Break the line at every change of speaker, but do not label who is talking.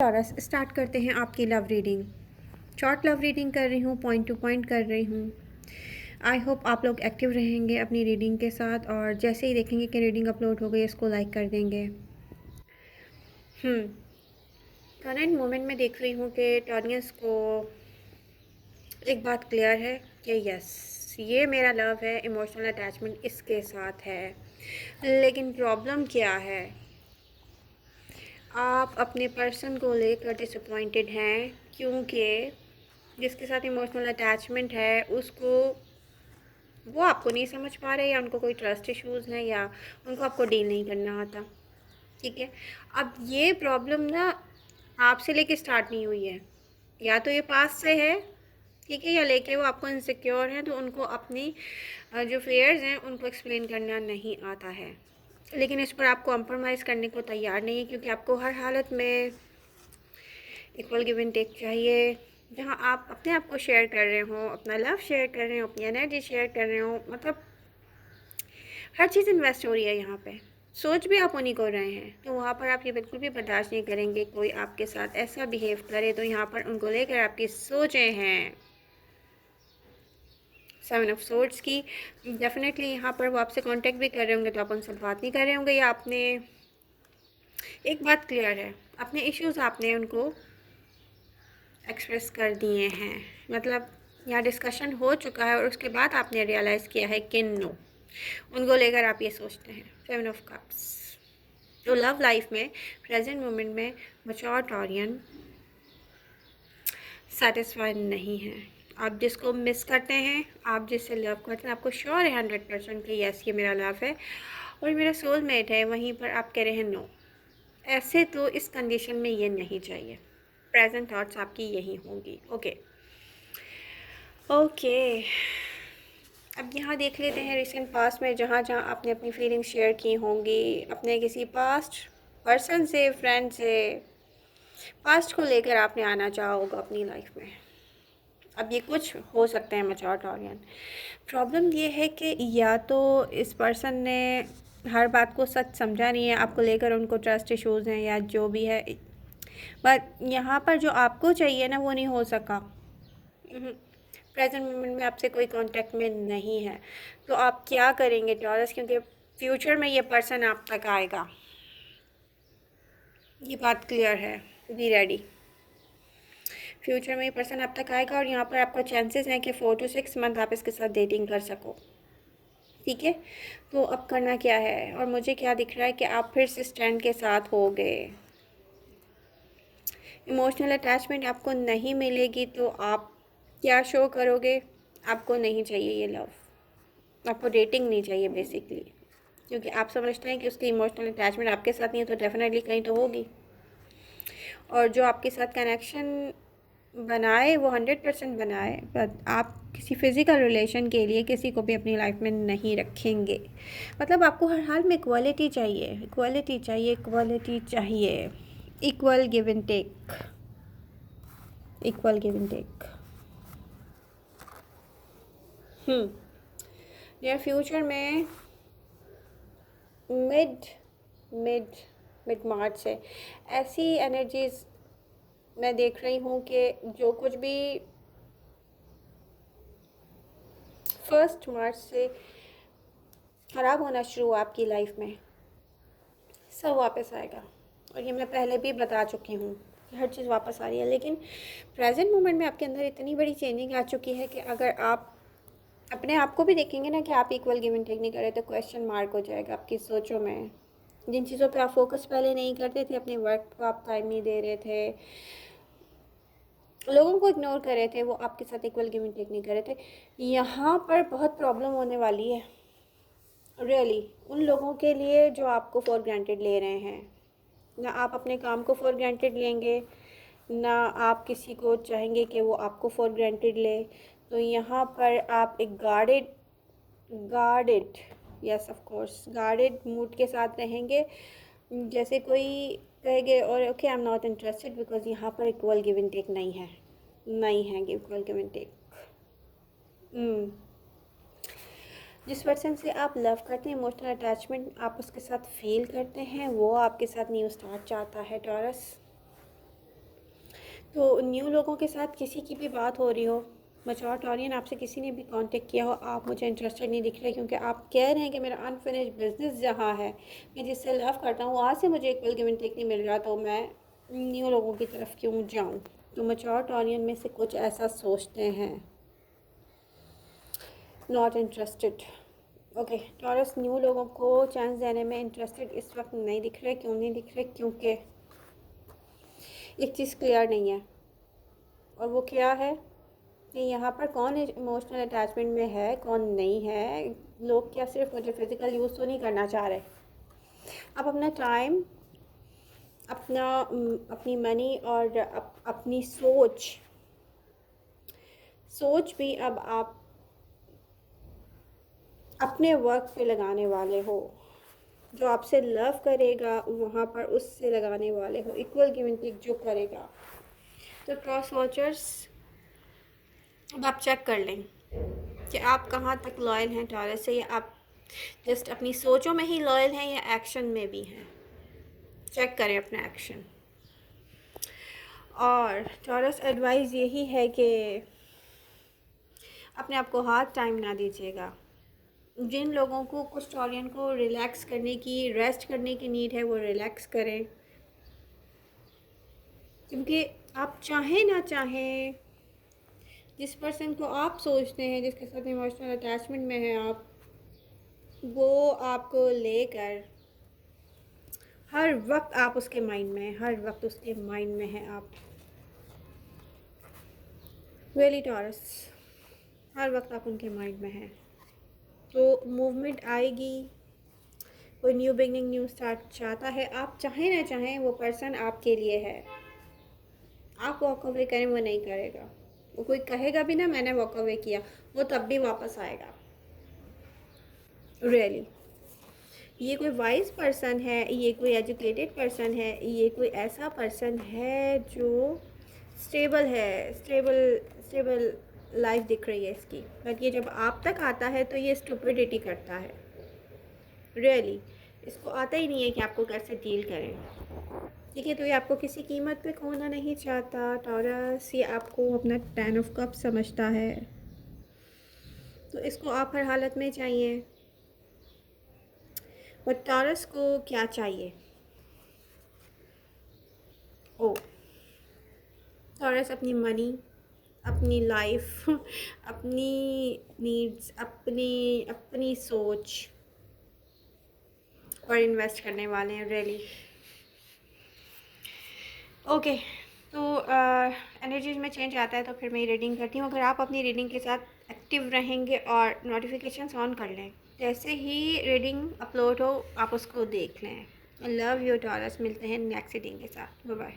Taurus start करते हैं आपकी love reading. Short love reading कर रही हूँ, पॉइंट टू पॉइंट कर रही हूँ। आई होप आप लोग एक्टिव रहेंगे अपनी रीडिंग के साथ और जैसे ही देखेंगे कि रीडिंग अपलोड हो गई इसको लाइक कर देंगे। करंट मोमेंट में देख रही हूँ कि टॉरियंस को एक बात क्लियर है कि यस ये मेरा लव है, इमोशनल अटैचमेंट इसके साथ है। लेकिन प्रॉब्लम क्या है, आप अपने पर्सन को लेकर डिसअपॉइंटेड हैं क्योंकि जिसके साथ इमोशनल अटैचमेंट है उसको वो आपको नहीं समझ पा रहे, या उनको कोई ट्रस्ट इश्यूज़ हैं, या उनको आपको डील नहीं करना आता। ठीक है, अब ये प्रॉब्लम ना आपसे लेके स्टार्ट नहीं हुई है, या तो ये पास से है, ठीक है, या लेके वो आपको इनसिक्योर हैं तो उनको अपनी जो फेयर्स हैं उनको एक्सप्लेन करना नहीं आता है। लेकिन इस पर आप कॉम्प्रोमाइज़ करने को तैयार नहीं है क्योंकि आपको हर हालत में इक्वल गिव एंड टेक चाहिए। जहाँ आप अपने आप को शेयर कर रहे हो, अपना लव शेयर कर रहे हो, अपनी एनर्जी शेयर कर रहे हो, मतलब हर चीज़ इन्वेस्ट हो रही है यहाँ पे। सोच भी आप उन्हीं को रहे हैं तो वहाँ पर आप ये बिल्कुल भी बर्दाश्त नहीं करेंगे कोई आपके साथ ऐसा बिहेव करे। तो यहाँ पर उनको लेकर आपकी सोचें हैं 7 ऑफ सोर्ड्स की। डेफिनेटली यहाँ पर वो आपसे कांटेक्ट भी कर रहे होंगे तो आप उनसे बात नहीं कर रहे होंगे, या आपने एक बात क्लियर है, अपने इश्यूज़ आपने उनको एक्सप्रेस कर दिए हैं, मतलब यहाँ डिस्कशन हो चुका है और उसके बाद आपने रियलाइज़ किया है कि नो, उनको लेकर आप ये सोचते हैं। 7 ऑफ कप्स। तो लव लाइफ में प्रेजेंट मोमेंट में मैच्योर टॉरियन सेटिस्फाइड नहीं है। आप जिसको मिस करते हैं, आप जिससे लव करते हैं, आपको श्योर है 100% कि यस ये मेरा लव है और मेरा सोलमेट है, वहीं पर आप कह रहे हैं नो। ऐसे तो इस कंडीशन में ये नहीं चाहिए। प्रेजेंट थॉट्स आपकी यही होंगी। ओके ओके, अब यहाँ देख लेते हैं रिसेंट पास्ट में जहाँ जहाँ आपने अपनी फीलिंग्स शेयर की होंगी अपने किसी पास्ट पर्सन से, फ्रेंड से। पास्ट को लेकर आपने आना चाहा होगा अपनी लाइफ में। अब ये कुछ हो सकते हैं मैच्योर टॉरियन। प्रॉब्लम ये है कि या तो इस पर्सन ने हर बात को सच समझा नहीं है आपको लेकर, उनको ट्रस्ट इश्यूज़ हैं या जो भी है, बट यहाँ पर जो आपको चाहिए ना वो नहीं हो सका। प्रेजेंट मोमेंट में आपसे कोई कांटेक्ट में नहीं है तो आप क्या करेंगे टॉरस, क्योंकि फ्यूचर में ये पर्सन आप तक आएगा, ये बात क्लियर है। बी रेडी, फ्यूचर में ये पर्सन आप तक आएगा और यहाँ पर आपका चांसेस हैं कि 4 to 6 मंथ आप इसके साथ डेटिंग कर सको। ठीक है, तो अब करना क्या है, और मुझे क्या दिख रहा है कि आप फिर से स्टैंड के साथ हो गए। इमोशनल अटैचमेंट आपको नहीं मिलेगी तो आप क्या शो करोगे, आपको नहीं चाहिए ये लव, आपको डेटिंग नहीं चाहिए बेसिकली, क्योंकि आप समझते हैं कि उसकी इमोशनल अटैचमेंट आपके साथ नहीं है तो डेफिनेटली कहीं तो होगी। और जो आपके साथ कनेक्शन बनाए वो 100% बनाए, बट आप किसी फिज़िकल रिलेशन के लिए किसी को भी अपनी लाइफ में नहीं रखेंगे। मतलब आपको हर हाल में इक्वालिटी चाहिए, इक्वालिटी चाहिए, इक्वालिटी चाहिए, equal give and take, equal give and take. Near future में मिड मिड मिड मार्च से ऐसी एनर्जीज मैं देख रही हूँ कि जो कुछ भी 1 मार्च से ख़राब होना शुरू हुआ आपकी लाइफ में सब वापस आएगा। और ये मैं पहले भी बता चुकी हूँ कि हर चीज़ वापस आ रही है, लेकिन प्रेजेंट मोमेंट में आपके अंदर इतनी बड़ी चेंजिंग आ चुकी है कि अगर आप अपने आप को भी देखेंगे ना कि आप इक्वल गिव एंड टेक नहीं कर रहे तो क्वेश्चन मार्क हो जाएगा आपकी सोचों में। जिन चीज़ों पे आप फोकस पहले नहीं करते थे, अपने वर्क को आप टाइम नहीं दे रहे थे, लोगों को इग्नोर कर रहे थे, वो आपके साथ इक्वल गिव एंड टेक नहीं कर रहे थे, यहाँ पर बहुत प्रॉब्लम होने वाली है रियली उन लोगों के लिए जो आपको फॉर ग्रांटेड ले रहे हैं। ना आप अपने काम को फॉर ग्रांटेड लेंगे, ना आप किसी को चाहेंगे कि वो आपको फॉर ग्रांटेड ले। तो यहाँ पर आप एक guarded yes of course guarded mood के साथ रहेंगे। जैसे कोई कहेंगे और okay I am not interested, because यहाँ पर इक्वल गिव एंड टेक नहीं है, नहीं है इक्वल गिव एंड टेक। जिस पर्सन से आप लव करते हैं, इमोशनल अटैचमेंट आप उसके साथ फील करते हैं, वो आपके साथ न्यू स्टार्ट चाहता है टॉरस। तो न्यू लोगों के साथ किसी की भी बात हो रही हो, मैच्योर टॉरियन, आपसे किसी ने भी कांटेक्ट किया हो, आप मुझे इंटरेस्टेड नहीं दिख रहे क्योंकि आप कह रहे हैं कि मेरा अनफिनिश्ड बिजनेस जहाँ है, मैं जिससे लव करता हूँ वहाँ से मुझे इक्वल गिव एंड टेक नहीं मिल रहा, तो मैं न्यू लोगों की तरफ क्यों जाऊँ। तो मैच्योर टॉरियन में से कुछ ऐसा सोचते हैं, not interested. Okay taurus, new लोगों को चांस देने में इंटरेस्टेड इस वक्त नहीं दिख रहे। क्यों नहीं दिख रहे? क्योंकि एक चीज़ क्लियर नहीं है, और वो क्या है कि यहाँ पर कौन इमोशनल अटैचमेंट में है, कौन नहीं है। लोग क्या सिर्फ मुझे फिज़िकल यूज़ तो नहीं करना चाह रहे। आप अपना टाइम, अपनी मनी और अपनी सोच भी अब आप अपने वर्क पे लगाने वाले हो। जो आपसे लव करेगा वहाँ पर उससे लगाने वाले हो, इक्वल गिव एंड टेक जो करेगा। तो क्रॉस वॉचर्स, अब आप चेक कर लें कि आप कहाँ तक लॉयल हैं टॉरस से, या आप जस्ट अपनी सोचों में ही लॉयल हैं या एक्शन में भी हैं। चेक करें अपना एक्शन। और टॉरस एडवाइस यही है कि अपने आप को हार्ड टाइम ना दीजिएगा। जिन लोगों को, कुछ टॉरियन को रिलैक्स करने की, रेस्ट करने की नीड है, वो रिलैक्स करें, क्योंकि आप चाहें ना चाहें जिस पर्सन को आप सोचते हैं, जिसके साथ इमोशनल अटैचमेंट में हैं आप, वो आपको लेकर हर वक्त आप उसके माइंड में हैं, हर वक्त उसके माइंड में हैं आप। रियली टॉरस, हर वक्त आप उनके माइंड में हैं। तो मूवमेंट आएगी, कोई न्यू बिगनिंग, न्यू स्टार्ट चाहता है। आप चाहें ना चाहें वो पर्सन आपके लिए है। आप वॉक अवे करें, वो नहीं करेगा। वो कोई कहेगा भी ना मैंने वॉक अवे किया, वो तब भी वापस आएगा। रियली ये कोई वाइज पर्सन है, ये कोई एजुकेटेड पर्सन है, ये कोई ऐसा पर्सन है जो स्टेबल है, स्टेबल लाइफ दिख रही है इसकी। बट ये जब आप तक आता है तो ये स्टुपिडिटी करता है। रियली इसको आता ही नहीं है कि आपको कैसे डील करें। ठीक है, तो ये आपको किसी कीमत पे खोना नहीं चाहता टॉरस, ये आपको अपना 10 ऑफ कप समझता है, तो इसको आप हर हालत में चाहिए। और टॉरस को क्या चाहिए? ओ, टॉरस अपनी मनी, अपनी लाइफ, अपनी नीड्स, अपनी सोच पर इन्वेस्ट करने वाले हैं। रियली ओके, तो एनर्जीज में चेंज आता है तो फिर मैं रीडिंग करती हूँ। अगर आप अपनी रीडिंग के साथ एक्टिव रहेंगे और नोटिफिकेशंस ऑन कर लें, जैसे ही रीडिंग अपलोड हो आप उसको देख लें। आई लव यू टॉरस, मिलते हैं नेक्स्ट रीडिंग के साथ। Bye bye.